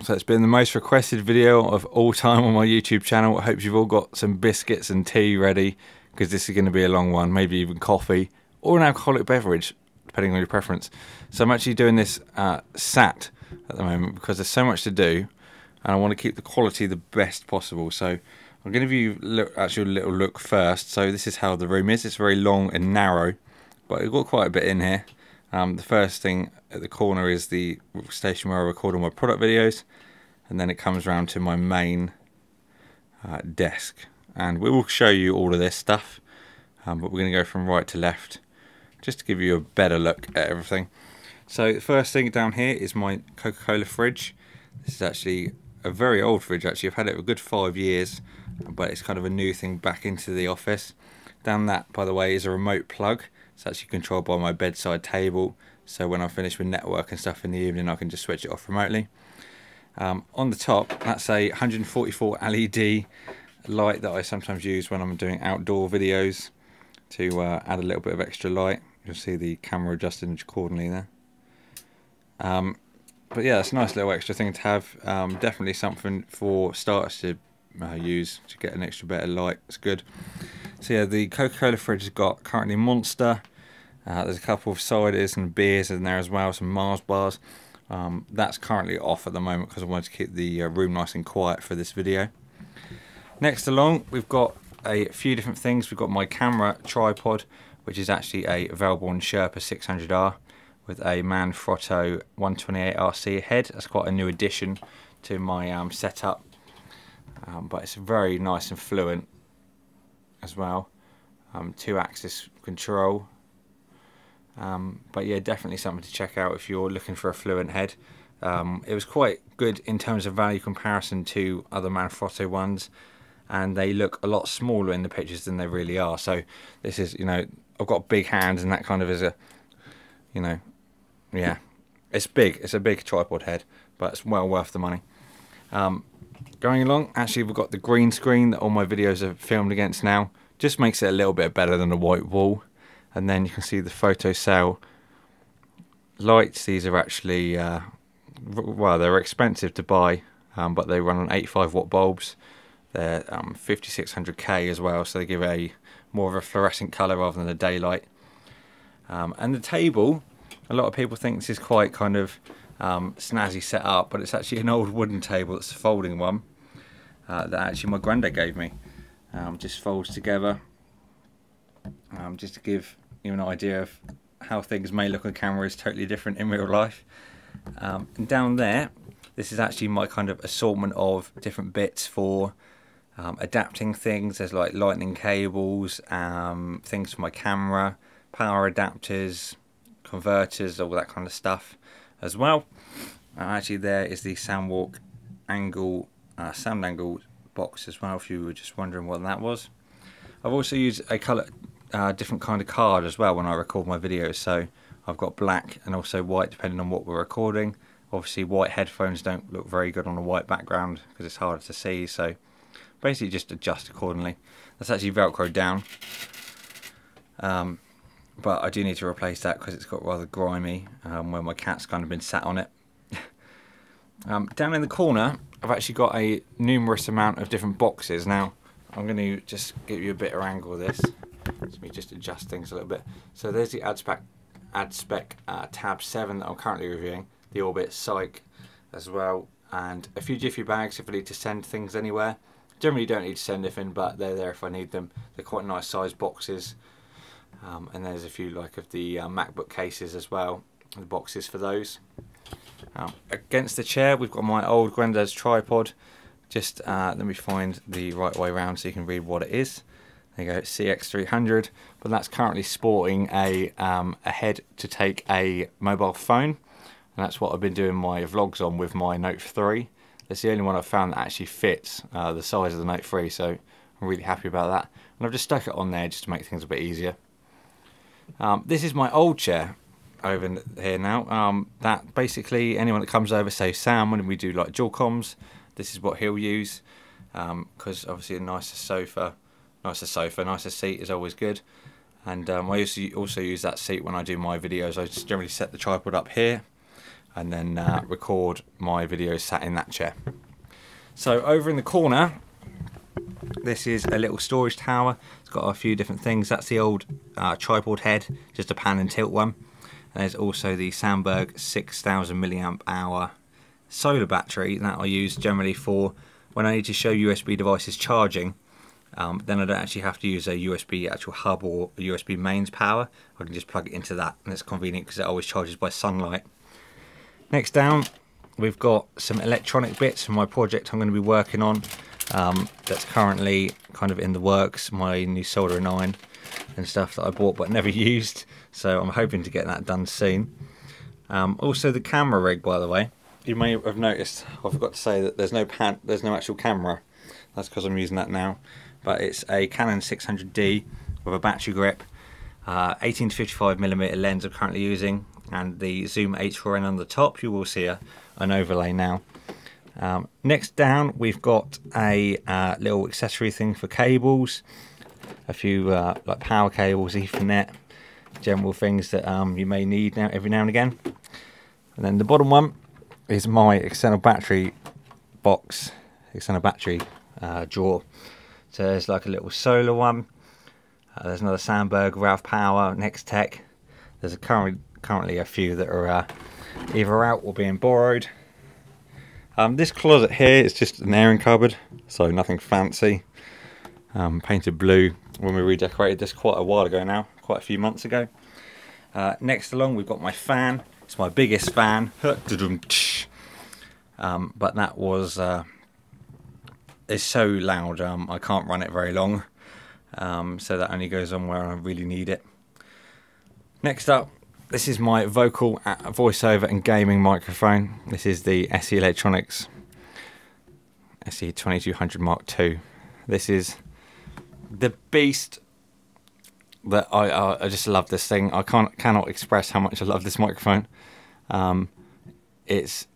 So it's been the most requested video of all time on my YouTube channel. I hope you've all got some biscuits and tea ready, because this is going to be a long one, maybe even coffee or an alcoholic beverage, depending on your preference. So I'm actually doing this sat at the moment because there's so much to do and I want to keep the quality the best possible. So I'm going to give you actually a little look first. So this is how the room is. It's very long and narrow, but we've got quite a bit in here. The first thing at the corner is the station where I record all my product videos, and then it comes around to my main desk, and we will show you all of this stuff, but we're going to go from right to left just to give you a better look at everything. So the first thing down here is my Coca-Cola fridge. This is actually a very old fridge. Actually, I've had it for a good 5 years, but it's kind of a new thing back into the office. Down that, by the way, is a remote plug. It's actually controlled by my bedside table, so when I finish with network and stuff in the evening I can just switch it off remotely. On the top, that's a 144 LED light that I sometimes use when I'm doing outdoor videos to add a little bit of extra light. You'll see the camera adjusted accordingly there. But yeah, it's a nice little extra thing to have. Definitely something for starters to use to get an extra bit of light. It's good. So yeah, the Coca-Cola fridge has got currently Monster. There's a couple of ciders and beers in there as well, some Mars bars. That's currently off at the moment because I wanted to keep the room nice and quiet for this video. Next along, we've got a few different things. We've got my camera tripod, which is actually a Velborn Sherpa 600R with a Manfrotto 128RC head. That's quite a new addition to my setup, but it's very nice and fluent as well. 2-axis control. But yeah, definitely something to check out if you're looking for a fluent head. It was quite good in terms of value comparison to other Manfrotto ones, and they look a lot smaller in the pictures than they really are. So this is, you know, I've got big hands and that kind of is a, you know, yeah, it's big. It's a big tripod head, but it's well worth the money. Going along, actually we've got the green screen that all my videos are filmed against now. Just makes it a little bit better than a white wall. And then you can see the photocell lights. These are actually, well, they're expensive to buy, but they run on 85 watt bulbs. They're 5600K as well, so they give a more of a fluorescent colour rather than a daylight. And the table, a lot of people think this is quite kind of snazzy set up, but it's actually an old wooden table. It's a folding one that actually my granddad gave me. Just folds together, just to give you an idea of how things may look on camera is totally different in real life. And down there, this is actually my kind of assortment of different bits for adapting things. There's like lightning cables, things for my camera, power adapters, converters, all that kind of stuff as well. Actually there is the Soundwalk angle, sound angle box as well, if you were just wondering what that was. I've also used a colour, different kind of card as well when I record my videos. So I've got black and also white depending on what we're recording. Obviously white headphones don't look very good on a white background because it's harder to see, so basically just adjust accordingly. That's actually Velcro down, but I do need to replace that because it's got rather grimy where my cat's kind of been sat on it. Down in the corner I've actually got a numerous amount of different boxes. Now I'm going to just give you a better angle of this. Let me just adjust things a little bit. So there's the AdSpec tab 7 that I'm currently reviewing, the Orbit Psych as well, and a few Jiffy bags if I need to send things anywhere. Generally don't need to send anything, but they're there if I need them. They're quite nice sized boxes. And there's a few like of the MacBook cases as well, the boxes for those. Against the chair we've got my old granddad's tripod. Just let me find the right way around so you can read what it is. There you go, CX300, but that's currently sporting a head to take a mobile phone, and that's what I've been doing my vlogs on with my Note 3. It's the only one I've found that actually fits the size of the Note 3, so I'm really happy about that. And I've just stuck it on there just to make things a bit easier. This is my old chair over here now. That basically anyone that comes over, say Sam, when we do like dual comms, this is what he'll use, because obviously a nicer seat is always good. And I also use that seat when I do my videos. I just generally set the tripod up here, and then record my videos sat in that chair. So over in the corner, this is a little storage tower. It's got a few different things. That's the old tripod head, just a pan and tilt one. And there's also the Sandberg 6000 milliamp hour solar battery that I use generally for when I need to show USB devices charging. Then I don't actually have to use a USB actual hub or a USB mains power. I can just plug it into that, and it's convenient because it always charges by sunlight. Next down, we've got some electronic bits for my project I'm going to be working on. That's currently kind of in the works, my new soldering iron and stuff that I bought but never used, so I'm hoping to get that done soon. Also the camera rig, by the way, you may have noticed I forgot to say that there's no actual camera. That's because I'm using that now, but it's a Canon 600D with a battery grip, 18 to 55mm lens I'm currently using, and the Zoom H4n on the top. You will see an overlay now. Next down, we've got a little accessory thing for cables, a few like power cables, Ethernet, general things that you may need every now and again. And then the bottom one is my external battery box, external battery drawer. So there's like a little solar one. There's another Sandberg, Ralph Power, Nextech. There's currently a few that are either out or being borrowed. This closet here is just an airing cupboard, so nothing fancy. Painted blue when we redecorated this quite a while ago now, quite a few months ago. Next along, we've got my fan. It's my biggest fan, but that was it's so loud I can't run it very long, so that only goes on where I really need it. Next up, this is my vocal, voiceover and gaming microphone. This is the SE Electronics SE2200 Mark II. This is the beast that I just love this thing. I cannot express how much I love this microphone. It's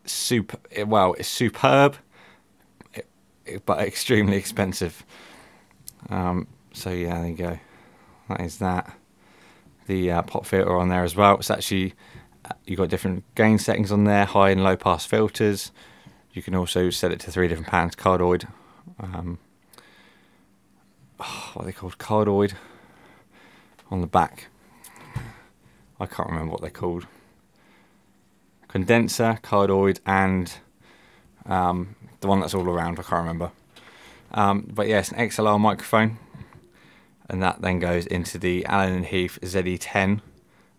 it's superb, but extremely expensive. So yeah, there you go. That is that. The pop filter on there as well. It's actually, you've got different gain settings on there, high and low pass filters. You can also set it to 3 different patterns, cardioid. What are they called? Cardioid on the back. I can't remember what they're called. Condenser, cardioid, and the one that's all around, I can't remember. But yeah, it's an XLR microphone, and that then goes into the Allen & Heath ZE10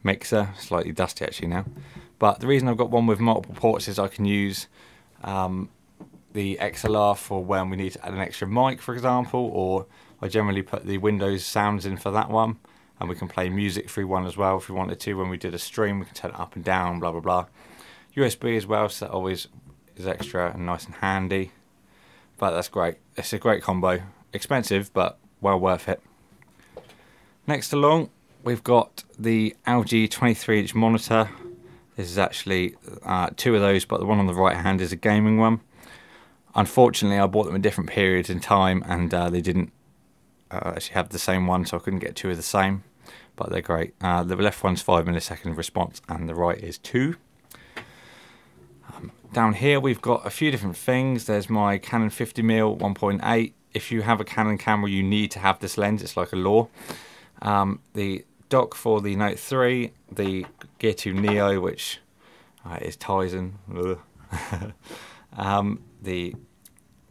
mixer. Slightly dusty actually now, but the reason I've got one with multiple ports is I can use the XLR for when we need to add an extra mic, for example, or I generally put the Windows sounds in for that one, and we can play music through one as well if we wanted to. When we did a stream, we can turn it up and down, blah blah blah. USB as well, so that always is extra and nice and handy. But that's great. It's a great combo. Expensive, but well worth it. Next along, we've got the LG 23-inch monitor. This is actually 2 of those, but the one on the right hand is a gaming one. Unfortunately, I bought them in different periods in time, and they didn't actually have the same one, so I couldn't get 2 of the same. But they're great. The left one's 5 millisecond response, and the right is 2. Down here, we've got a few different things. There's my Canon 50mm 1.8. If you have a Canon camera, you need to have this lens. It's like a law. The dock for the Note 3, the Gear 2 Neo, which is Tizen.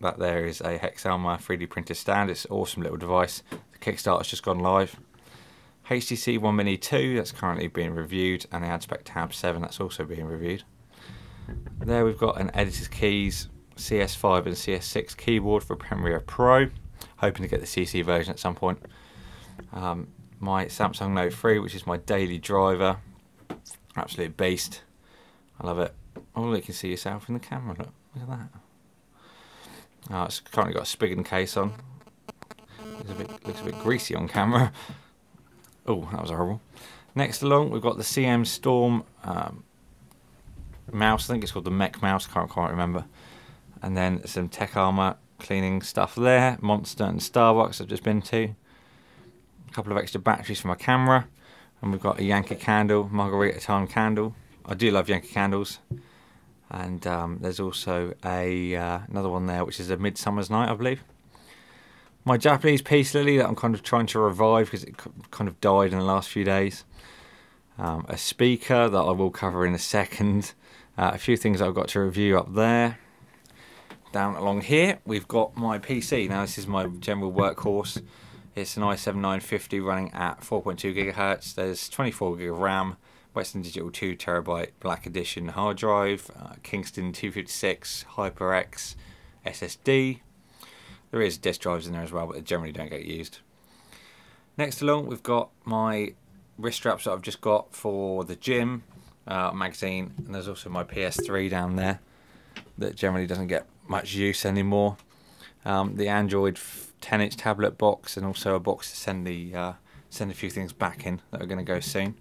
That there is a Hexelma 3D printed stand. It's an awesome little device. The Kickstarter's just gone live. HTC One Mini 2, that's currently being reviewed, and the AdSpec Tab 7, that's also being reviewed. There we've got an Editor's Keys CS5 and CS6 keyboard for Premiere Pro. Hoping to get the CC version at some point. My Samsung Note 3, which is my daily driver. Absolute beast. I love it. Oh, you can see yourself in the camera. Look at that. It's currently got a Spigen case on. Looks a bit greasy on camera. Oh, that was horrible. Next along, we've got the CM Storm mouse. I think it's called the Mech mouse. Can't quite remember. And then some Tech Armor cleaning stuff there. Monster and Starbucks I've just been to. A couple of extra batteries for my camera. And we've got a Yankee candle, Margarita Time candle. I do love Yankee Candles, and there's also another one there, which is A Midsummer's Night, I believe. My Japanese Peace Lily that I'm kind of trying to revive because it kind of died in the last few days. A speaker that I will cover in a second. A few things I've got to review up there. Down along here, we've got my PC. Now, this is my general workhorse. It's an i7-950 running at 4.2 gigahertz. There's 24 gig of RAM, Western Digital 2 terabyte Black Edition hard drive, Kingston 256 HyperX SSD. There is disk drives in there as well, but they generally don't get used. Next along, we've got my wrist straps that I've just got for the gym, magazine, and there's also my PS3 down there that generally doesn't get much use anymore. The Android 10-inch tablet box, and also a box to send a few things back in that are going to go soon.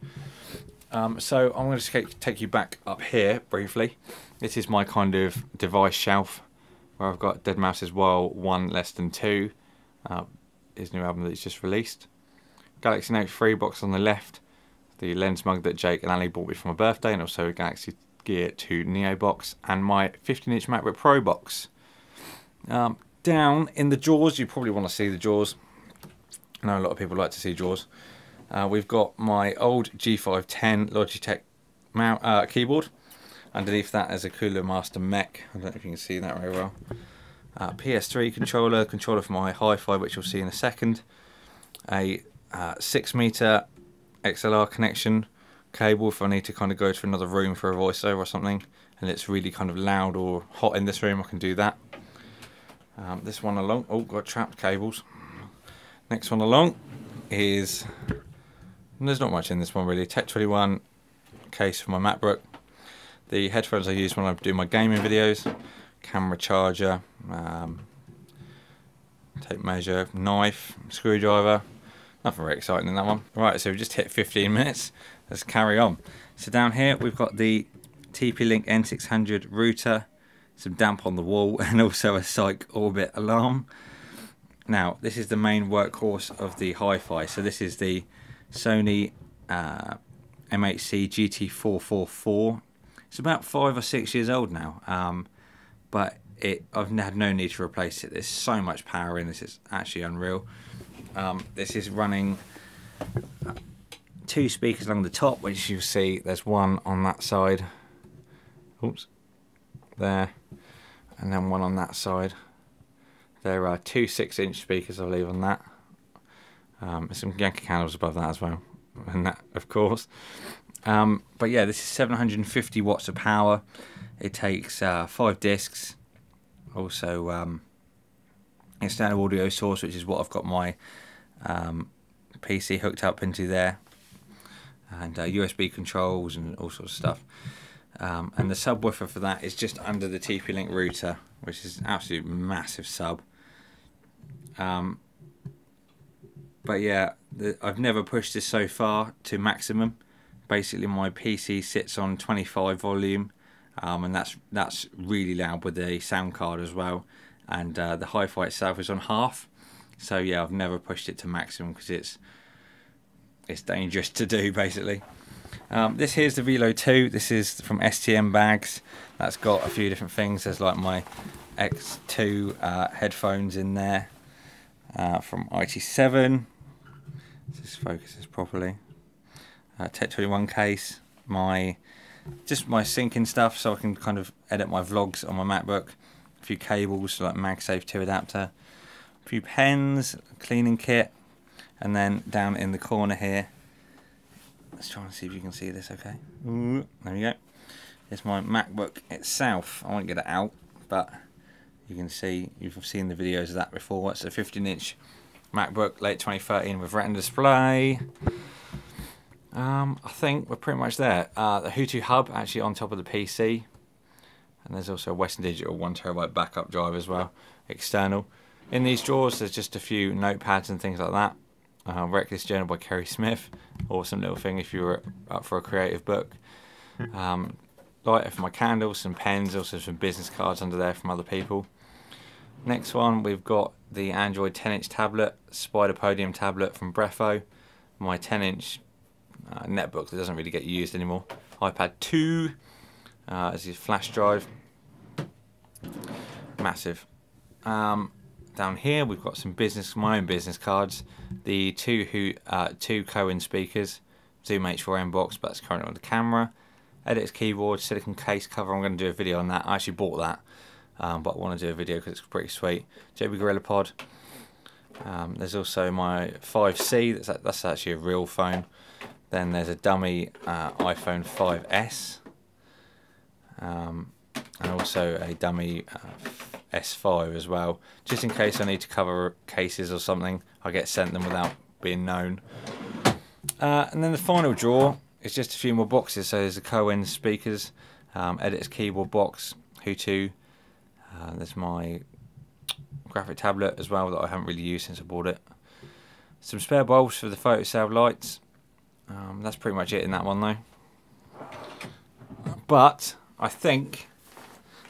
So I'm going to take you back up here briefly. This is my kind of device shelf where I've got Deadmau5's Wild 1 Less Than 2, his new album that he's just released. Galaxy Note 3 box on the left, the lens mug that Jake and Ali bought me for my birthday, and also a Galaxy Gear 2 Neo box, and my 15-inch MacBook Pro box. Down in the drawers, you probably want to see the drawers. I know a lot of people like to see drawers. We've got my old G510 Logitech keyboard. Underneath that is a Cooler Master Mech. I don't know if you can see that very well. PS3 controller for my Hi-Fi, which you'll see in a second. A 6-meter XLR connection cable if I need to kind of go to another room for a voiceover or something, and it's really kind of loud or hot in this room, I can do that. This one along, oh, got trapped cables. Next one along is, there's not much in this one really, Tech 21 case for my MacBook. The headphones I use when I do my gaming videos, camera charger, tape measure, knife, screwdriver. Nothing very exciting in that one. Right, so we've just hit 15 minutes. Let's carry on. So down here we've got the TP-Link N600 router, some damp on the wall, and also a Psych Orbit alarm. Now, this is the main workhorse of the Hi-Fi. So this is the Sony MHC GT444. It's about 5 or 6 years old now, but I've had no need to replace it. There's so much power in this, it's actually unreal. This is running 2 speakers along the top, which you'll see there's one on that side, oops, there, and then one on that side. There are 2 6-inch speakers, I believe, on that. There's some Yankee Candles above that as well, and that, of course. But yeah, this is 750 watts of power. It takes 5 discs. Also, external audio source, which is what I've got my PC hooked up into there, and USB controls and all sorts of stuff. And the subwoofer for that is just under the TP-Link router, which is an absolute massive sub. But yeah, I've never pushed this so far to maximum. Basically, my PC sits on 25 volume, and that's really loud with the sound card as well. And the Hi-Fi itself is on half. So yeah, I've never pushed it to maximum because it's dangerous to do, basically. This here's the Velo 2. This is from STM Bags. That's got a few different things. There's like my X2 headphones in there from IT7. This focuses properly. Tech 21 case. Just my syncing stuff, so I can kind of edit my vlogs on my MacBook. A few cables, like MagSafe 2 adapter. A few pens, cleaning kit, and then down in the corner here. Let's try and see if you can see this okay. Ooh, there we go. It's my MacBook itself. I won't get it out, but you can see, you've seen the videos of that before. It's a 15-inch MacBook, late 2013 with Retina display. I think we're pretty much there. The Hutu hub actually on top of the PC. And there's also a Western Digital 1 terabyte backup drive as well, external. In these drawers, there's just a few notepads and things like that. Reckless Journal by Kerry Smith, awesome little thing if you were up for a creative book. Lighter for my candles, some pens, also some business cards under there from other people. Next one, we've got the Android 10-inch tablet, Spider Podium tablet from Brefo. My 10-inch netbook that doesn't really get used anymore. iPad 2 as his flash drive. Massive. Down here we've got some my own business cards. The two Cohen speakers, Zoom H4n box, but that's currently on the camera. Editors keyboard, silicone case cover. I'm going to do a video on that. I actually bought that, but I want to do a video because it's pretty sweet. JB Gorilla Pod. There's also my 5C. That's actually a real phone. Then there's a dummy iPhone 5S, and also a dummy S5 as well, just in case I need to cover cases or something. I get sent them without being known. And then the final drawer is just a few more boxes. So there's the Cohen speakers, editor's keyboard box, Hutu. There's my graphic tablet as well that I haven't really used since I bought it. Some spare bulbs for the photocell lights. That's pretty much it in that one though. But I think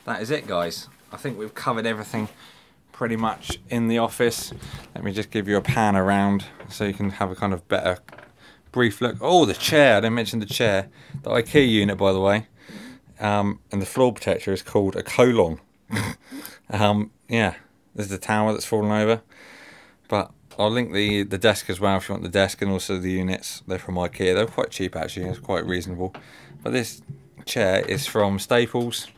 that is it, guys. I think we've covered everything pretty much in the office. Let me just give you a pan around so you can have a kind of better brief look. Oh, the chair, I didn't mention the chair. The IKEA unit, by the way. And the floor protector is called a colon. Yeah, there's the tower that's fallen over. But I'll link the desk as well if you want the desk, and also the units. They're from IKEA. They're quite cheap actually, it's quite reasonable. But this chair is from Staples.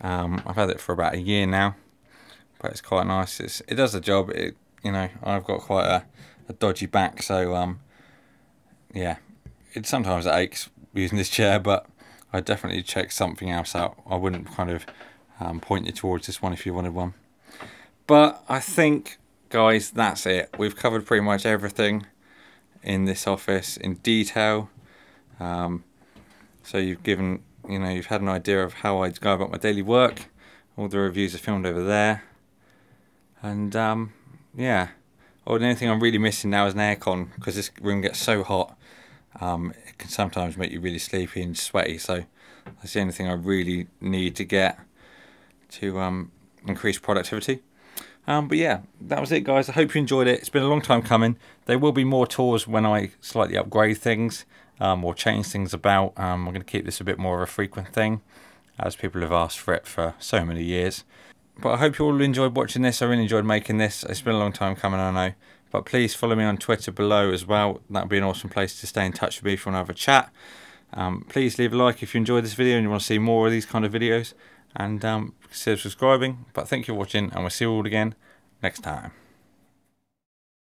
I've had it for about a year now, but it's quite nice. It does the job. You know, I've got quite a dodgy back, so yeah, sometimes it aches using this chair, but I definitely check something else out. I wouldn't kind of point you towards this one if you wanted one. But I think, guys, that's it. We've covered pretty much everything in this office in detail. So you've given, you know, you've had an idea of how I go about my daily work. All the reviews are filmed over there. And yeah, the only thing I'm really missing now is an aircon, because this room gets so hot. It can sometimes make you really sleepy and sweaty, so that's the only thing I really need to get to increase productivity. But yeah, that was it, guys. I hope you enjoyed it. It's been a long time coming. There will be more tours when I slightly upgrade things or change things about. I'm going to keep this a bit more of a frequent thing, as people have asked for it for so many years. But I hope you all enjoyed watching this. I really enjoyed making this. It's been a long time coming, I know. But please follow me on Twitter below as well. That would be an awesome place to stay in touch with me if you want to have a chat. Please leave a like if you enjoyed this video and you want to see more of these kind of videos. And consider subscribing. But thank you for watching, and we'll see you all again next time.